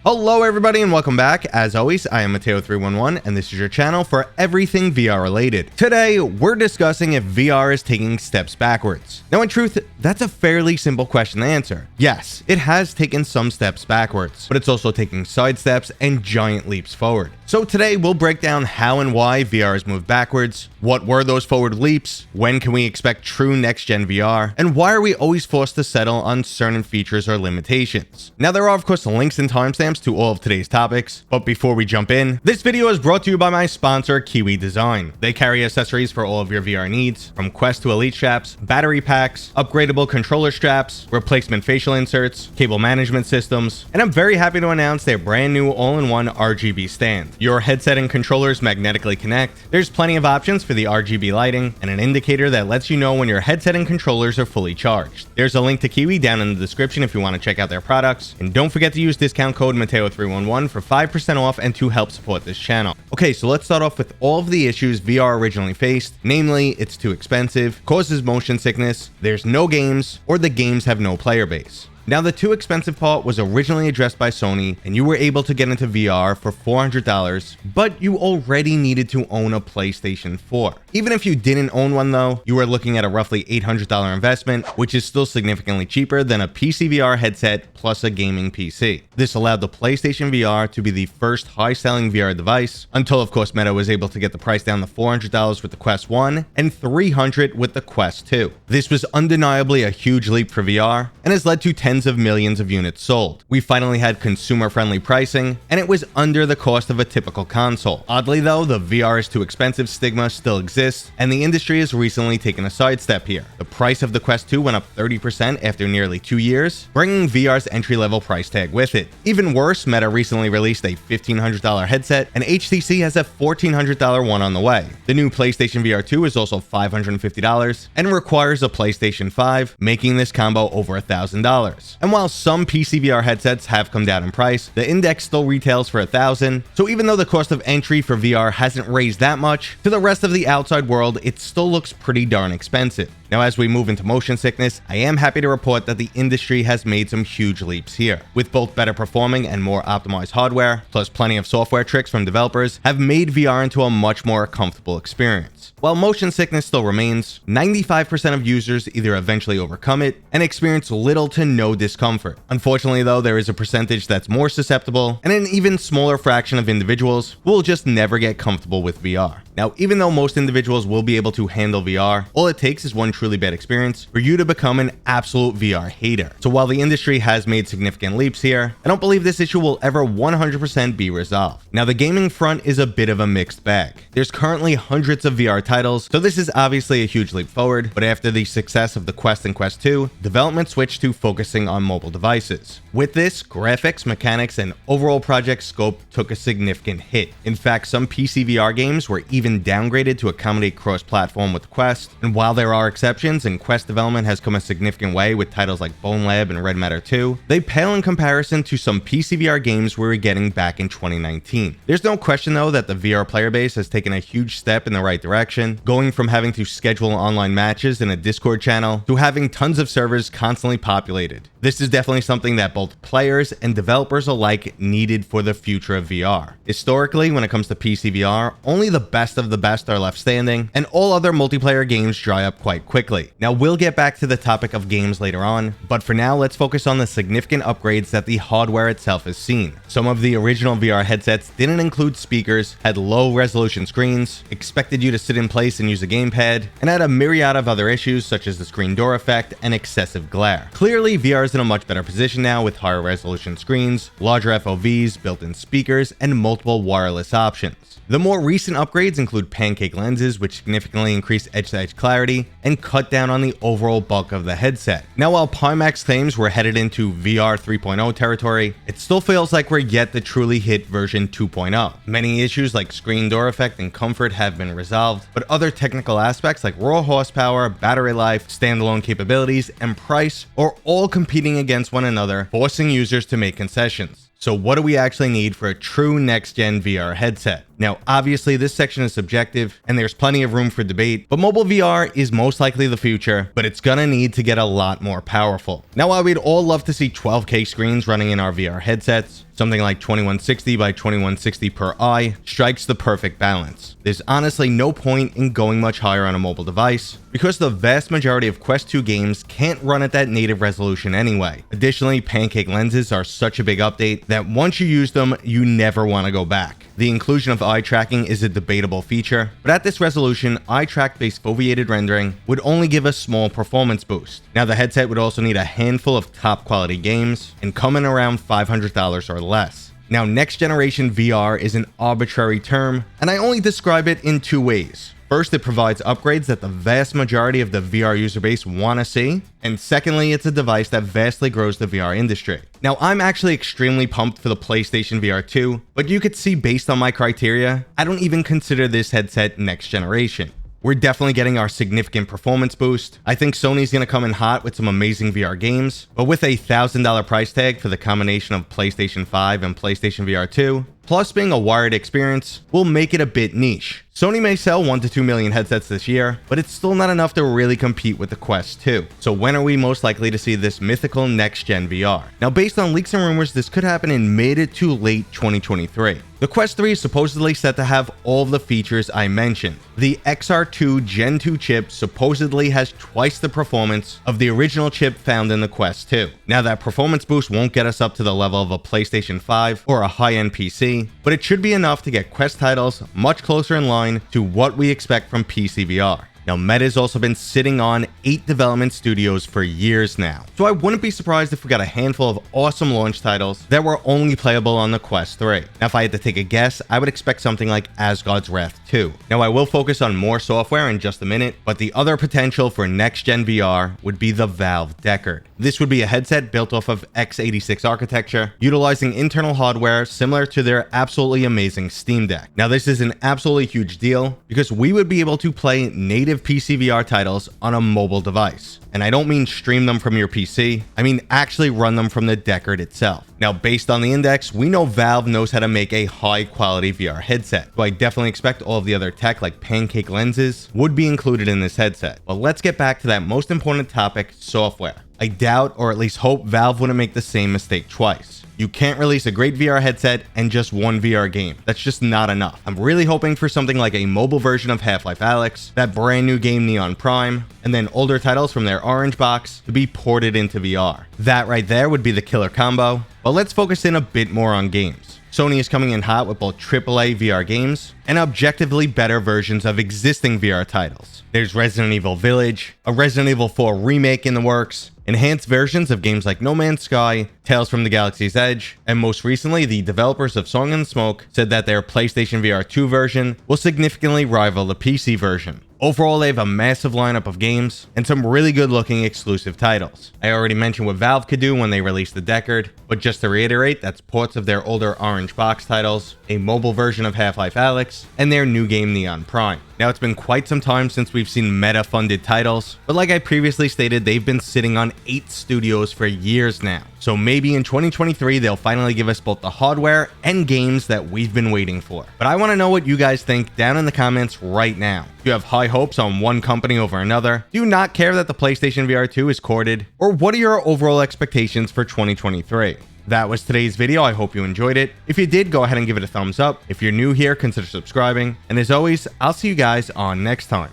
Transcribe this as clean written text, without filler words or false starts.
Hello everybody and welcome back. As always, I am Mateo311 and this is your channel for everything VR related. Today, we're discussing if VR is taking steps backwards. Now in truth, that's a fairly simple question to answer. Yes, it has taken some steps backwards, but it's also taking side steps and giant leaps forward. So today, we'll break down how and why VR has moved backwards, what were those forward leaps, when can we expect true next-gen VR, and why are we always forced to settle on certain features or limitations. Now there are of course links and timestamps to all of today's topics, but before we jump in, this video is brought to you by my sponsor, Kiwi Design. They carry accessories for all of your VR needs, from Quest to Elite straps, battery packs, upgradable controller straps, replacement facial inserts, cable management systems, and I'm very happy to announce their brand new all-in-one RGB stand. Your headset and controllers magnetically connect. There's plenty of options for the RGB lighting and an indicator that lets you know when your headset and controllers are fully charged. There's a link to Kiwi down in the description if you want to check out their products, and don't forget to use discount code Mateo311 for 5% off and to help support this channel. Okay, so let's start off with all of the issues VR originally faced, namely it's too expensive, causes motion sickness, there's no games, or the games have no player base. Now, the too expensive part was originally addressed by Sony, and you were able to get into VR for $400, but you already needed to own a PlayStation 4. Even if you didn't own one though, you were looking at a roughly $800 investment, which is still significantly cheaper than a PC VR headset plus a gaming PC. This allowed the PlayStation VR to be the first high-selling VR device, until of course Meta was able to get the price down to $400 with the Quest 1 and $300 with the Quest 2. This was undeniably a huge leap for VR, and has led to tens of millions of units sold. We finally had consumer-friendly pricing, and it was under the cost of a typical console. Oddly though, the VR is too expensive stigma still exists, and the industry has recently taken a sidestep here. The price of the Quest 2 went up 30% after nearly 2 years, bringing VR's entry-level price tag with it. Even worse, Meta recently released a $1,500 headset, and HTC has a $1,400 one on the way. The new PlayStation VR 2 is also $550, and requires a PlayStation 5, making this combo over $1,000. And while some PC VR headsets have come down in price, the Index still retails for $1,000, so even though the cost of entry for VR hasn't raised that much, to the rest of the outside world it still looks pretty darn expensive. Now, as we move into motion sickness, I am happy to report that the industry has made some huge leaps here, with both better performing and more optimized hardware, plus plenty of software tricks from developers, have made VR into a much more comfortable experience. While motion sickness still remains, 95% of users either eventually overcome it and experience little to no discomfort. Unfortunately though, there is a percentage that's more susceptible, and an even smaller fraction of individuals will just never get comfortable with VR. Now, even though most individuals will be able to handle VR, all it takes is one truly bad experience for you to become an absolute VR hater. So while the industry has made significant leaps here, I don't believe this issue will ever 100% be resolved. Now, the gaming front is a bit of a mixed bag. There's currently hundreds of VR titles, so this is obviously a huge leap forward, but after the success of the Quest and Quest 2, development switched to focusing on mobile devices. With this, graphics, mechanics, and overall project scope took a significant hit. In fact, some PC VR games were even downgraded to accommodate cross-platform with Quest, and while there are exceptions and Quest development has come a significant way with titles like Bone Lab and Red Matter 2, they pale in comparison to some PC VR games we were getting back in 2019. There's no question though that the VR player base has taken a huge step in the right direction, going from having to schedule online matches in a Discord channel to having tons of servers constantly populated. This is definitely something that both players and developers alike needed for the future of VR. Historically, when it comes to PC VR, only the best of the best are left standing, and all other multiplayer games dry up quite quickly. Now, we'll get back to the topic of games later on, but for now, let's focus on the significant upgrades that the hardware itself has seen. Some of the original VR headsets didn't include speakers, had low resolution screens, expected you to sit in place and use a gamepad, and had a myriad of other issues such as the screen door effect and excessive glare. Clearly, VR is in a much better position now with higher resolution screens, larger FOVs, built-in speakers, and multiple wireless options. The more recent upgrades include pancake lenses, which significantly increase edge-to-edge clarity and cut down on the overall bulk of the headset. Now, while Pimax claims we're headed into VR 3.0 territory, it still feels like we're yet to truly hit version 2.0. Many issues like screen door effect and comfort have been resolved, but other technical aspects like raw horsepower, battery life, standalone capabilities, and price are all competing against one another, forcing users to make concessions. So what do we actually need for a true next-gen VR headset? Now, obviously, this section is subjective, and there's plenty of room for debate, but mobile VR is most likely the future, but it's gonna need to get a lot more powerful. Now, while we'd all love to see 12K screens running in our VR headsets, something like 2160 by 2160 per eye strikes the perfect balance. There's honestly no point in going much higher on a mobile device, because the vast majority of Quest 2 games can't run at that native resolution anyway. Additionally, pancake lenses are such a big update that once you use them, you never want to go back. The inclusion of eye tracking is a debatable feature, but at this resolution, eye track-based foveated rendering would only give a small performance boost. Now, the headset would also need a handful of top quality games and come in around $500 or less. Now, next generation VR is an arbitrary term, and I only describe it in two ways. First, it provides upgrades that the vast majority of the VR user base want to see, and secondly, it's a device that vastly grows the VR industry. Now, I'm actually extremely pumped for the PlayStation VR 2, but you could see based on my criteria, I don't even consider this headset next generation. We're definitely getting our significant performance boost. I think Sony's going to come in hot with some amazing VR games, but with a $1,000 price tag for the combination of PlayStation 5 and PlayStation VR 2, plus being a wired experience, will make it a bit niche. Sony may sell 1 to 2 million headsets this year, but it's still not enough to really compete with the Quest 2. So when are we most likely to see this mythical next-gen VR? Now, based on leaks and rumors, this could happen in mid to late 2023. The Quest 3 is supposedly set to have all of the features I mentioned. The XR2 Gen 2 chip supposedly has twice the performance of the original chip found in the Quest 2. Now, that performance boost won't get us up to the level of a PlayStation 5 or a high-end PC, but it should be enough to get Quest titles much closer in line to what we expect from PC VR. Now, Meta's also been sitting on 8 development studios for years now, so I wouldn't be surprised if we got a handful of awesome launch titles that were only playable on the Quest 3. Now, if I had to take a guess, I would expect something like Asgard's Wrath 2. Now, I will focus on more software in just a minute, but the other potential for next-gen VR would be the Valve Deckard. This would be a headset built off of x86 architecture, utilizing internal hardware similar to their absolutely amazing Steam Deck. Now, this is an absolutely huge deal because we would be able to play native PC VR titles on a mobile device. And I don't mean stream them from your PC, I mean actually run them from the Deckard itself. Now, based on the index, we know Valve knows how to make a high quality VR headset, so I definitely expect all of the other tech like pancake lenses would be included in this headset. But let's get back to that most important topic, software. I doubt, or at least hope, Valve wouldn't make the same mistake twice. You can't release a great VR headset and just one VR game. That's just not enough. I'm really hoping for something like a mobile version of Half-Life Alyx, that brand new game Neon Prime, and then older titles from their orange box to be ported into VR. That right there would be the killer combo. But let's focus in a bit more on games. Sony is coming in hot with both AAA VR games and objectively better versions of existing VR titles. There's Resident Evil Village, a Resident Evil 4 remake in the works, enhanced versions of games like No Man's Sky, Tales from the Galaxy's Edge, and most recently, the developers of Song and Smoke said that their PlayStation VR 2 version will significantly rival the PC version. Overall, they have a massive lineup of games and some really good looking exclusive titles. I already mentioned what Valve could do when they released the Deckard, but just to reiterate, that's ports of their older orange box titles, a mobile version of Half-Life Alyx, and their new game Neon Prime. Now, it's been quite some time since we've seen Meta-funded titles, but like I previously stated, they've been sitting on 8 studios for years now. So maybe in 2023, they'll finally give us both the hardware and games that we've been waiting for. But I want to know what you guys think down in the comments right now. Do you have high hopes on one company over another? Do you not care that the PlayStation VR 2 is corded? Or what are your overall expectations for 2023? That was today's video. I hope you enjoyed it. If you did, go ahead and give it a thumbs up. If you're new here, consider subscribing. And as always, I'll see you guys on next time.